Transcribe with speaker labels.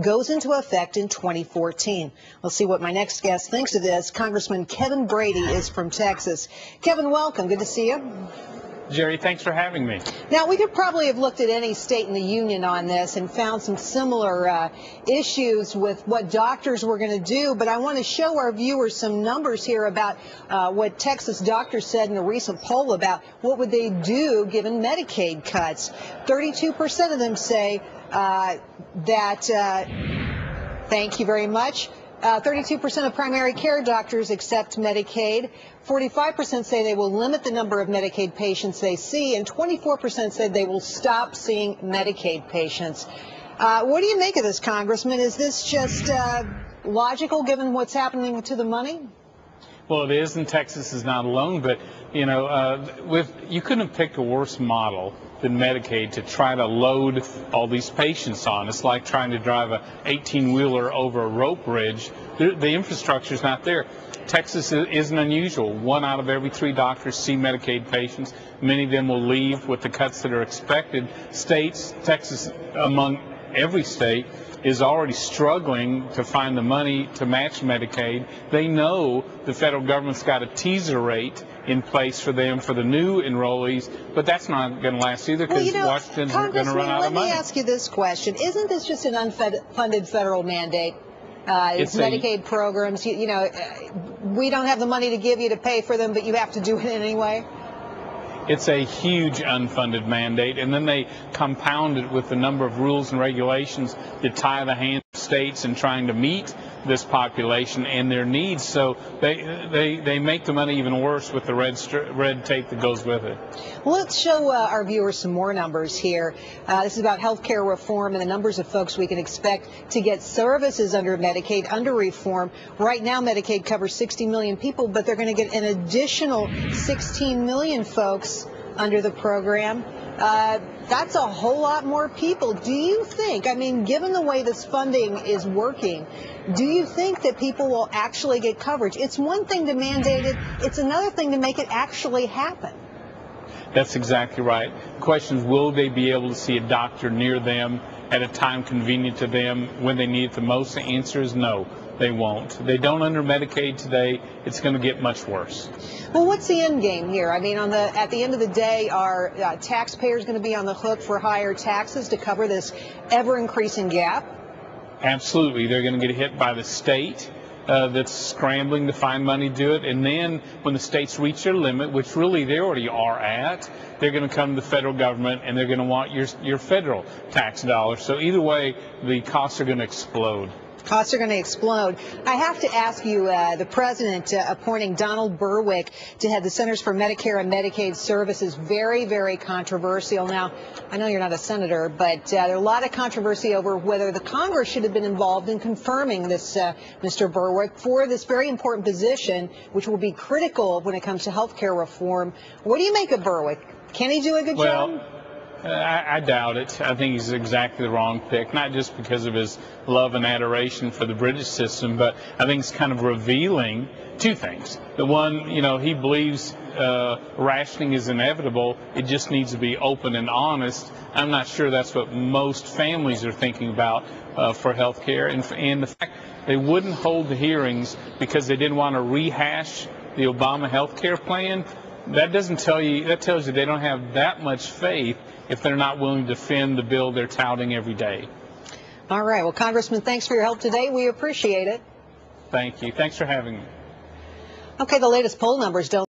Speaker 1: goes into effect in 2014. We'll see what my next guest thinks of this. Congressman Kevin Brady is from Texas. Kevin, welcome. Good to see you.
Speaker 2: Gerri, thanks for having me.
Speaker 1: Now, we could probably have looked at any state in the union on this and found some similar issues with what doctors were going to do, but I want to show our viewers some numbers here about what Texas doctors said in a recent poll about what would they do given Medicaid cuts. 32% of them say thank you very much. 32% of primary care doctors accept Medicaid. 45% say they will limit the number of Medicaid patients they see, and 24% said they will stop seeing Medicaid patients. What do you make of this, Congressman? Is this just logical given what's happening to the money?
Speaker 2: Well, it is, and Texas is not alone, but, you know, you couldn't have picked a worse model than Medicaid to try to load all these patients on. It's like trying to drive a 18-wheeler over a rope bridge. The infrastructure is not there. Texas isn't unusual. 1 out of every 3 doctors see Medicaid patients. Many of them will leave with the cuts that are expected. States, Texas among every state, is already struggling to find the money to match Medicaid. They know the federal government's got a teaser rate in place for them for the new enrollees, but that's not going to last either because Washington's going to run out of money.
Speaker 1: Let me ask you this question. Isn't this just an unfunded federal mandate? It's Medicaid programs. You know, we don't have the money to give you to pay for them, but you have to do it anyway.
Speaker 2: It's a huge unfunded mandate, and then they compound it with the number of rules and regulations that tie the hands of states in trying to meet this population and their needs. So they make the money even worse with the red tape that goes with it.
Speaker 1: Well, let's show our viewers some more numbers here. This is about health care reform and the numbers of folks we can expect to get services under Medicaid, under reform. Right now, Medicaid covers 60 million people, but they're going to get an additional 16 million folks under the program. That's a whole lot more people. Do you think, I mean, given the way this funding is working, do you think that people will actually get coverage? It's one thing to mandate it. It's another thing to make it actually happen.
Speaker 2: That's exactly right. The question is, will they be able to see a doctor near them at a time convenient to them when they need it the most? The answer is no, they won't. They don't under Medicaid today. It's going to get much worse.
Speaker 1: Well, what's the end game here? I mean, at the end of the day, are taxpayers going to be on the hook for higher taxes to cover this ever-increasing gap?
Speaker 2: Absolutely. They're going to get hit by the state that's scrambling to find money to do it. And then when the states reach their limit, which really they already are at, they're going to come to the federal government and they're going to want your federal tax dollars. So either way, the costs are going to explode.
Speaker 1: Costs are going to explode. I have to ask you, the president appointing Donald Berwick to head the Centers for Medicare and Medicaid Services, very, very controversial. Now, I know you're not a senator, but there's a lot of controversy over whether the Congress should have been involved in confirming this Mr. Berwick for this very important position, which will be critical when it comes to health care reform. What do you make of Berwick? Can he do a good job?
Speaker 2: I doubt it. I think he's exactly the wrong pick, not just because of his love and adoration for the British system, but I think it's kind of revealing two things. The one, you know, he believes rationing is inevitable. It just needs to be open and honest. I'm not sure that's what most families are thinking about for health care. And the fact they wouldn't hold the hearings because they didn't want to rehash the Obama health care plan, that tells you they don't have that much faith if they're not willing to defend the bill they're touting every day.
Speaker 1: All right. Well, Congressman, thanks for your help today. We appreciate it.
Speaker 2: Thank you. Thanks for having me.
Speaker 1: Okay, the latest poll numbers don't